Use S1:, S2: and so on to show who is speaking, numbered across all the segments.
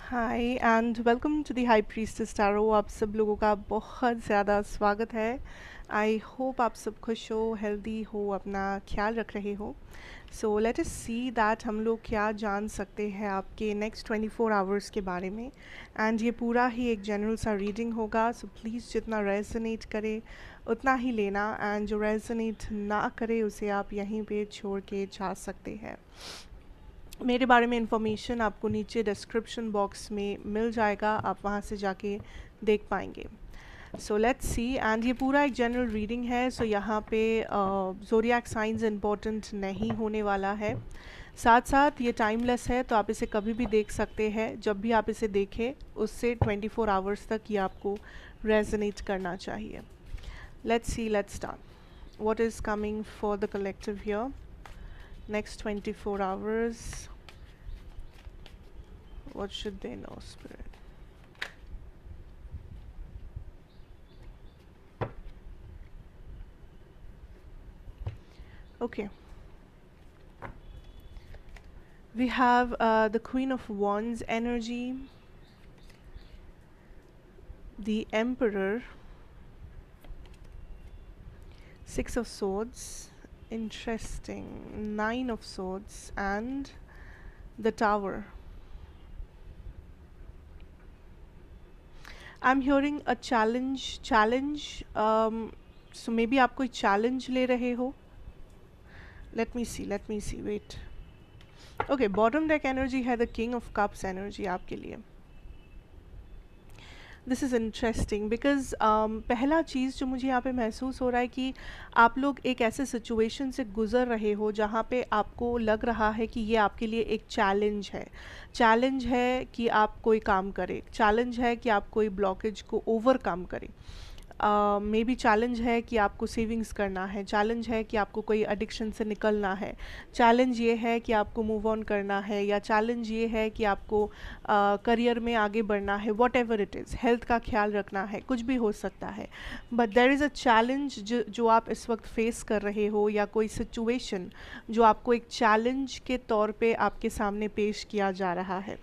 S1: Hi and welcome to the high priestess tarot. आप सब लोगों का बहुत ज़्यादा स्वागत है। आई होप आप सब खुश हो, हेल्दी हो, अपना ख्याल रख रहे हो। So let us see that हम लोग क्या जान सकते हैं आपके नेक्स्ट 24 आवर्स के बारे में। एंड ये पूरा ही एक जनरल सा रीडिंग होगा, सो प्लीज़ जितना रेजोनेट करे उतना ही लेना, एंड जो रेजोनेट ना करे उसे आप यहीं पे छोड़ के जा सकते हैं। मेरे बारे में इन्फॉर्मेशन आपको नीचे डिस्क्रिप्शन बॉक्स में मिल जाएगा, आप वहाँ से जाके देख पाएंगे। सो लेट्स सी, एंड ये पूरा एक जनरल रीडिंग है। सो यहाँ पे ज़ोडिएक साइंस इम्पोर्टेंट नहीं होने वाला है, साथ साथ ये टाइमलेस है, तो आप इसे कभी भी देख सकते हैं। जब भी आप इसे देखें उससे 24 आवर्स तक ये आपको रेजोनेट करना चाहिए। Let's see, let's start. What is coming for the collective here next 24 hours? What should they know, Spirit? Okay. We have the Queen of Wands energy, the Emperor, Six of Swords, interesting, Nine of Swords, and the Tower. I'm hearing a challenge. So maybe आप कोई challenge ले रहे हो. Let me see, wait. Okay, bottom deck energy है the King of Cups energy आपके लिए. This is interesting because पहला चीज़ जो मुझे यहाँ पे महसूस हो रहा है कि आप लोग एक ऐसे सिचुएशन से गुज़र रहे हो जहाँ पे आपको लग रहा है कि ये आपके लिए एक चैलेंज है कि आप कोई काम करें, चैलेंज है कि आप कोई ब्लॉकेज को ओवरकम करें। मे बी चैलेंज है कि आपको सेविंग्स करना है, चैलेंज है कि आपको कोई एडिक्शन से निकलना है, चैलेंज ये है कि आपको मूव ऑन करना है, या चैलेंज ये है कि आपको करियर में आगे बढ़ना है। What ever it is, health का ख्याल रखना है, कुछ भी हो सकता है, but there is a challenge जो आप इस वक्त फेस कर रहे हो, या कोई सिचुएशन जो आपको एक चैलेंज के तौर पे आपके सामने पेश किया जा रहा है।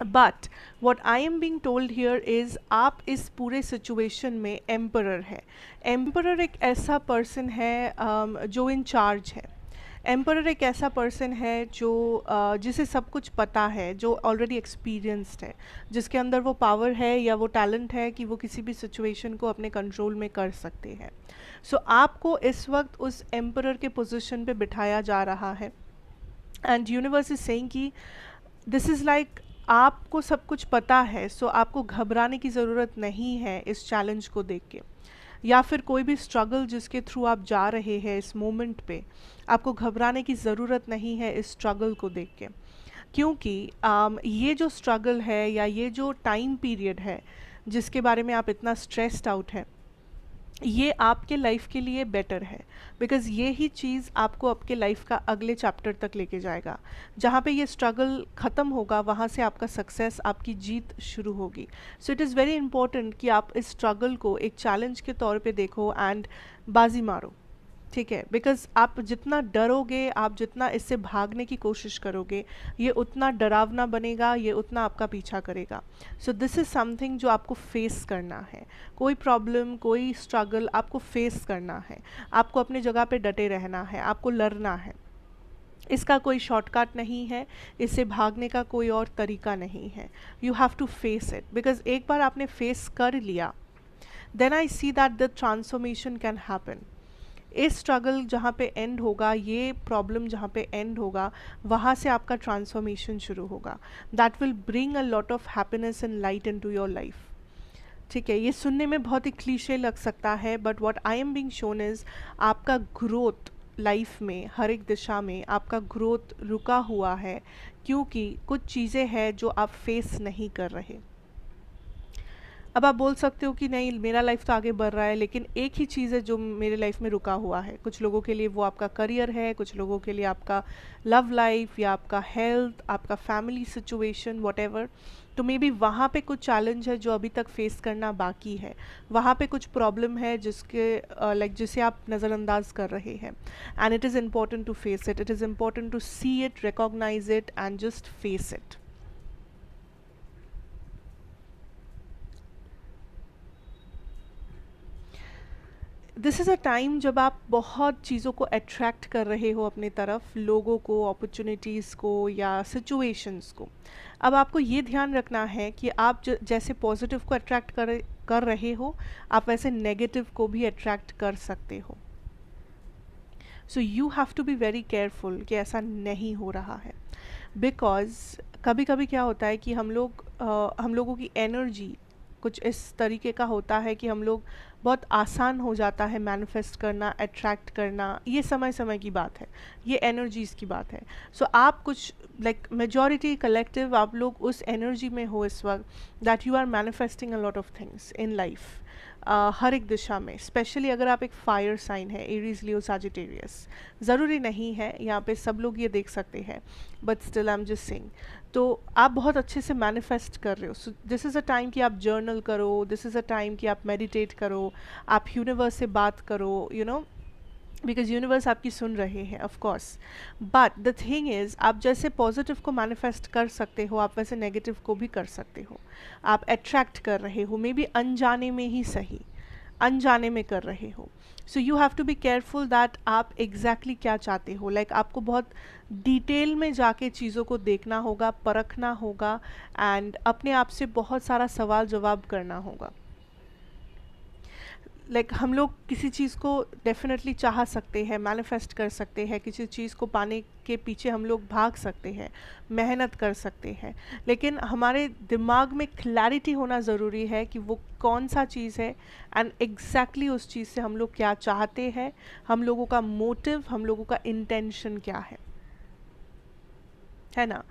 S1: But what I am being told here is आप इस पूरे सिचुएशन में एम्परर है। एम्परर एक ऐसा पर्सन है जो इन चार्ज है। एम्परर एक ऐसा पर्सन है जो जिसे सब कुछ पता है, जो ऑलरेडी एक्सपीरियंस्ड है, जिसके अंदर वो पावर है या वो टैलेंट है कि वो किसी भी सिचुएशन को अपने कंट्रोल में कर सकते हैं। सो आपको इस वक्त उस एम्परर के पोजीशन पे बिठाया जा रहा है, एंड यूनिवर्स इज सेइंग कि दिस इज़ लाइक आपको सब कुछ पता है, सो आपको घबराने की ज़रूरत नहीं है इस चैलेंज को देख के, या फिर कोई भी स्ट्रगल जिसके थ्रू आप जा रहे हैं इस मोमेंट पे, आपको घबराने की ज़रूरत नहीं है इस स्ट्रगल को देख के। क्योंकि ये जो स्ट्रगल है या ये जो टाइम पीरियड है जिसके बारे में आप इतना स्ट्रेस्ड आउट है, ये आपके लाइफ के लिए बेटर है, बिकॉज़ ये ही चीज़ आपको आपके लाइफ का अगले चैप्टर तक लेके जाएगा। जहाँ पे ये स्ट्रगल ख़त्म होगा वहाँ से आपका सक्सेस, आपकी जीत शुरू होगी। So it is very important कि आप इस स्ट्रगल को एक चैलेंज के तौर पे देखो एंड बाजी मारो, ठीक है। बिकॉज़ आप जितना डरोगे, आप जितना इससे भागने की कोशिश करोगे, ये उतना डरावना बनेगा, ये उतना आपका पीछा करेगा। सो दिस इज़ समथिंग जो आपको फेस करना है। कोई प्रॉब्लम, कोई स्ट्रगल आपको फेस करना है, आपको अपनी जगह पे डटे रहना है, आपको लड़ना है। इसका कोई शॉर्टकट नहीं है, इससे भागने का कोई और तरीका नहीं है। You have to face it, because एक बार आपने फेस कर लिया, then I see that the transformation can happen. इस स्ट्रगल जहाँ पे एंड होगा, ये प्रॉब्लम जहाँ पे एंड होगा, वहाँ से आपका ट्रांसफॉर्मेशन शुरू होगा। That will bring a lot of happiness and light into your life, ठीक है। ये सुनने में बहुत ही क्लीशे लग सकता है, but what I am being shown is आपका ग्रोथ लाइफ में, हर एक दिशा में आपका ग्रोथ रुका हुआ है, क्योंकि कुछ चीज़ें हैं जो आप फेस नहीं कर रहे। अब आप बोल सकते हो कि नहीं, मेरा लाइफ तो आगे बढ़ रहा है, लेकिन एक ही चीज़ है जो मेरे लाइफ में रुका हुआ है। कुछ लोगों के लिए वो आपका करियर है, कुछ लोगों के लिए आपका लव लाइफ, या आपका हेल्थ, आपका फैमिली सिचुएशन, वॉटेवर। तो मे बी वहाँ पे कुछ चैलेंज है जो अभी तक फेस करना बाकी है, वहाँ पे कुछ प्रॉब्लम है जिसके जिसे आप नज़रअंदाज कर रहे हैं। And it is important to face it, it is important to see it, recognise it, and just face it. This is a time जब आप बहुत चीज़ों को अट्रैक्ट कर रहे हो अपनी तरफ, लोगों को, अपॉर्चुनिटीज़ को या सिचुएशंस को। अब आपको ये ध्यान रखना है कि आप जैसे पॉजिटिव को अट्रैक्ट कर रहे हो, आप वैसे नेगेटिव को भी अट्रैक्ट कर सकते हो। So you have to be very careful कि ऐसा नहीं हो रहा है, बिकॉज कभी कभी क्या होता है कि हम लोगों की एनर्जी कुछ इस तरीके का होता है कि हम लोग बहुत आसान हो जाता है मैनिफेस्ट करना, अट्रैक्ट करना। ये समय समय की बात है, ये एनर्जीज़ की बात है। सो आप कुछ लाइक मेजॉरिटी कलेक्टिव आप लोग उस एनर्जी में हो इस वक्त that you are manifesting a lot of things in life, हर एक दिशा में। स्पेशली अगर आप एक फायर साइन है, एरीज, लियो, सजिटेरियस, ज़रूरी नहीं है यहाँ पे सब लोग ये देख सकते हैं, but still I am just saying. तो आप बहुत अच्छे से मैनिफेस्ट कर रहे हो। So this is a time कि आप जर्नल करो, दिस इज़ अ टाइम कि आप मेडिटेट करो, आप यूनिवर्स से बात करो, यू नो, बिकॉज यूनिवर्स आपकी सुन रहे हैं of course. But the thing is, आप जैसे पॉजिटिव को मैनिफेस्ट कर सकते हो, आप वैसे नेगेटिव को भी कर सकते हो। आप अट्रैक्ट कर रहे हो, मे बी अनजाने में ही सही, अनजाने में कर रहे हो। So you have to be careful that आप एग्जैक्टली क्या चाहते हो। लाइक आपको बहुत डिटेल में जाके चीज़ों को देखना होगा, परखना होगा, एंड अपने आप से बहुत सारा सवाल जवाब करना होगा। लाइक हम लोग किसी चीज़ को डेफिनेटली चाह सकते हैं, मैनिफेस्ट कर सकते हैं, किसी चीज़ को पाने के पीछे हम लोग भाग सकते हैं, मेहनत कर सकते हैं, लेकिन हमारे दिमाग में क्लैरिटी होना ज़रूरी है कि वो कौन सा चीज़ है, एंड एग्जैक्टली उस चीज़ से हम लोग क्या चाहते हैं, हम लोगों का मोटिव, हम लोगों का इंटेंशन क्या है ना।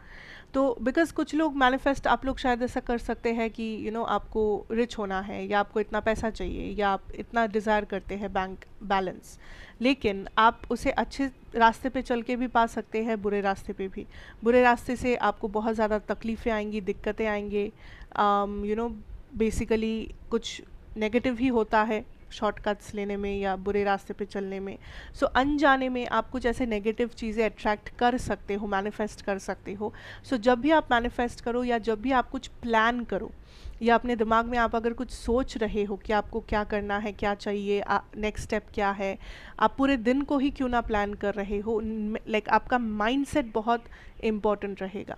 S1: तो बिकॉज कुछ लोग मैनिफेस्ट, आप लोग शायद ऐसा कर सकते हैं कि यू नो आपको रिच होना है, या आपको इतना पैसा चाहिए, या आप इतना डिज़ायर करते हैं बैंक बैलेंस, लेकिन आप उसे अच्छे रास्ते पे चल के भी पा सकते हैं, बुरे रास्ते पे भी। बुरे रास्ते से आपको बहुत ज़्यादा तकलीफ़ें आएंगी, दिक्कतें आएंगे, यू नो, बेसिकली कुछ नेगेटिव ही होता है शॉर्टकट्स लेने में या बुरे रास्ते पे चलने में। सो अनजाने में आप कुछ ऐसे नेगेटिव चीज़ें अट्रैक्ट कर सकते हो, मैनिफेस्ट कर सकते हो। सो जब भी आप मैनिफेस्ट करो, या जब भी आप कुछ प्लान करो, या अपने दिमाग में आप अगर कुछ सोच रहे हो कि आपको क्या करना है, क्या चाहिए, नेक्स्ट स्टेप क्या है, आप पूरे दिन को ही क्यों ना प्लान कर रहे हो, लाइक आपका माइंडसेट बहुत इम्पॉर्टेंट रहेगा।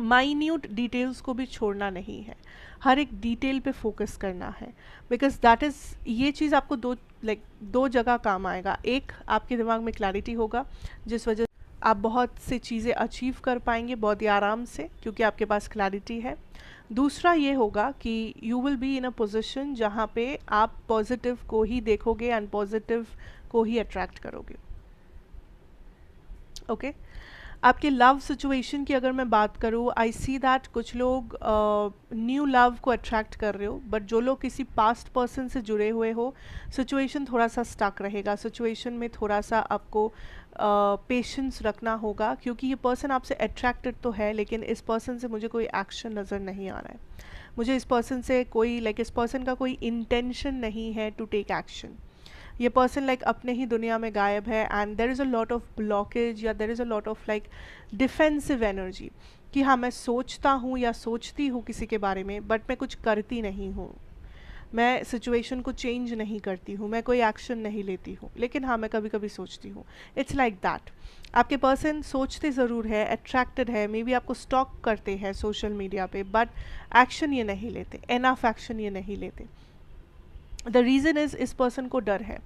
S1: माइन्यूट डिटेल्स को भी छोड़ना नहीं है, हर एक डिटेल पे फोकस करना है, बिकॉज दैट इज़, ये चीज़ आपको दो जगह काम आएगा। एक, आपके दिमाग में क्लैरिटी होगा, जिस वजह आप बहुत सी चीज़ें अचीव कर पाएंगे बहुत ही आराम से, क्योंकि आपके पास क्लैरिटी है। दूसरा ये होगा कि you will be in a position जहाँ पे आप पॉजिटिव को ही देखोगे एंड पॉजिटिव को ही अट्रैक्ट करोगे। ओके आपके लव सिचुएशन की अगर मैं बात करूँ, आई सी दैट कुछ लोग न्यू लव को अट्रैक्ट कर रहे हो, बट जो लोग किसी पास्ट पर्सन से जुड़े हुए हो, सिचुएशन थोड़ा सा स्टक रहेगा, सिचुएशन में थोड़ा सा आपको पेशेंस रखना होगा, क्योंकि ये पर्सन आपसे अट्रैक्टेड तो है, लेकिन इस पर्सन से मुझे कोई एक्शन नज़र नहीं आ रहा है। मुझे इस पर्सन से कोई इस पर्सन का कोई इंटेंशन नहीं है टू टेक एक्शन। ये पर्सन अपने ही दुनिया में गायब है, and there is a lot of blockage, या there is a lot of defensive energy कि हाँ मैं सोचता हूँ या सोचती हूँ किसी के बारे में, बट मैं कुछ करती नहीं हूँ, मैं सिचुएशन को चेंज नहीं करती हूँ, मैं कोई एक्शन नहीं लेती हूँ, लेकिन हाँ मैं कभी कभी सोचती हूँ। It's like that. आपके पर्सन सोचते ज़रूर है, अट्रैक्टेड है, मे बी आपको स्टॉक करते हैं सोशल मीडिया पे, बट एक्शन ये नहीं लेते, एनफ एक्शन ये नहीं लेते। द रीज़न इज़, इस पर्सन को डर है,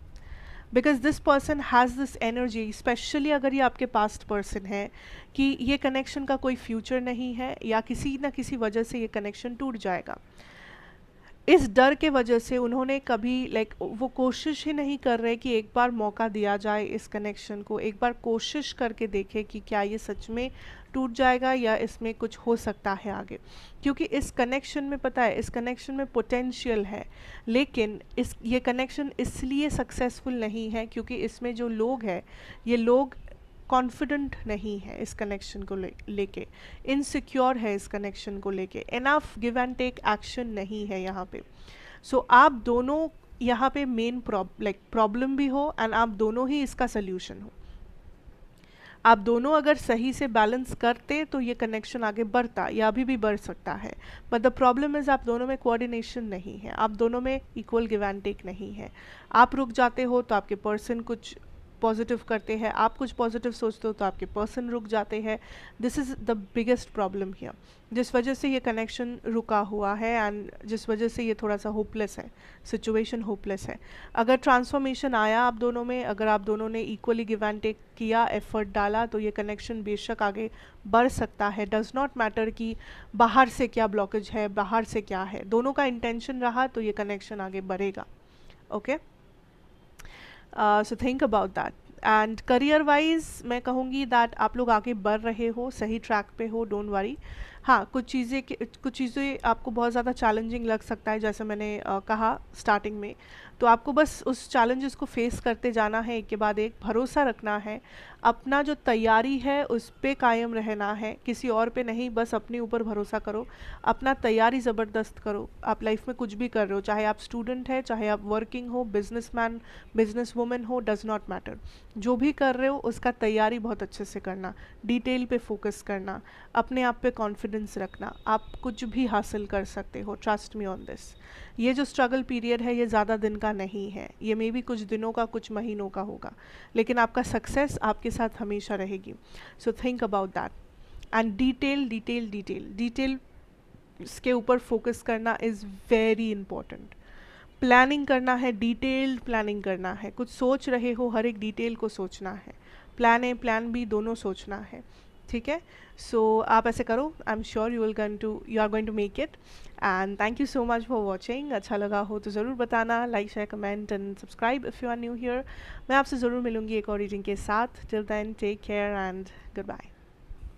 S1: because this person has this energy, specially अगर ये आपके पास्ट पर्सन है, कि ये कनेक्शन का कोई फ्यूचर नहीं है, या किसी न किसी वजह से ये कनेक्शन टूट जाएगा। इस डर के वजह से उन्होंने कभी वो कोशिश ही नहीं कर रहे कि एक बार मौका दिया जाए इस कनेक्शन को, एक बार कोशिश करके देखे कि क्या ये सच में टूट जाएगा या इसमें कुछ हो सकता है आगे। क्योंकि इस कनेक्शन में पता है, इस कनेक्शन में पोटेंशियल है, लेकिन ये कनेक्शन इसलिए सक्सेसफुल नहीं है क्योंकि इसमें जो लोग हैं, ये लोग कॉन्फिडेंट नहीं है इस कनेक्शन को लेके, इनसिक्योर है इस कनेक्शन को लेके, enough give and take action नहीं है यहाँ पे। सो आप दोनों यहाँ पे मेन प्रॉब्लम भी हो, एंड आप दोनों ही इसका सल्यूशन हो। आप दोनों अगर सही से बैलेंस करते तो ये कनेक्शन आगे बढ़ता या अभी भी बढ़ सकता है। बट द प्रॉब्लम इज़ आप दोनों में कोऑर्डिनेशन नहीं है, आप दोनों में इक्वल गिव एंड टेक नहीं है। आप रुक जाते हो तो आपके पर्सन कुछ पॉजिटिव करते हैं, आप कुछ पॉजिटिव सोचते हो तो आपके पर्सन रुक जाते हैं। This is the biggest problem here, जिस वजह से ये कनेक्शन रुका हुआ है एंड जिस वजह से ये थोड़ा सा होपलेस है, सिचुएशन होपलेस है। अगर ट्रांसफॉर्मेशन आया आप दोनों में, अगर आप दोनों ने इक्वली गिव एंड टेक किया, एफर्ट डाला, तो ये कनेक्शन बेशक आगे बढ़ सकता है। डज़ नॉट मैटर कि बाहर से क्या ब्लॉकेज है, बाहर से क्या है, दोनों का इंटेंशन रहा तो ये कनेक्शन आगे बढ़ेगा। Okay, so think about that. And career wise मैं कहूँगी दैट आप लोग आगे बढ़ रहे हो, सही ट्रैक पे हो, डोंट वरी। हाँ, कुछ चीज़ें आपको बहुत ज़्यादा चैलेंजिंग लग सकता है, जैसे मैंने कहा स्टार्टिंग में। तो आपको बस उस चैलेंजेस को फेस करते जाना है, एक के बाद एक, भरोसा रखना है, अपना जो तैयारी है उस पे कायम रहना है, किसी और पे नहीं, बस अपने ऊपर भरोसा करो, अपना तैयारी ज़बरदस्त करो। आप लाइफ में कुछ भी कर रहे हो, चाहे आप स्टूडेंट है, चाहे आप वर्किंग हो, बिजनेसमैन, बिजनेस वुमेन हो, डज़ नॉट मैटर, जो भी कर रहे हो उसका तैयारी बहुत अच्छे से करना, डिटेल पे फोकस करना, अपने आप पे कॉन्फिडेंस रखना, आप कुछ भी हासिल कर सकते हो, ट्रस्ट मी ऑन दिस। ये जो स्ट्रगल पीरियड है ये ज़्यादा दिन का नहीं है, ये मे बी कुछ दिनों का, कुछ महीनों का होगा, लेकिन आपका सक्सेस आपके साथ हमेशा रहेगी। So think about that and detail detail detail detail इसके ऊपर फोकस करना इज़ वेरी इंपॉर्टेंट। प्लानिंग करना है, डिटेल्ड प्लानिंग करना है, कुछ सोच रहे हो हर एक डिटेल को सोचना है, प्लान ए प्लान बी दोनों सोचना है, ठीक है। सो आप ऐसे करो, I am sure you are going to make it. And thank you so much for watching. अच्छा लगा हो तो ज़रूर बताना, like share comment and subscribe if you are new here. मैं आपसे ज़रूर मिलूंगी एक और रीडिंग के साथ। Till then take care and good bye.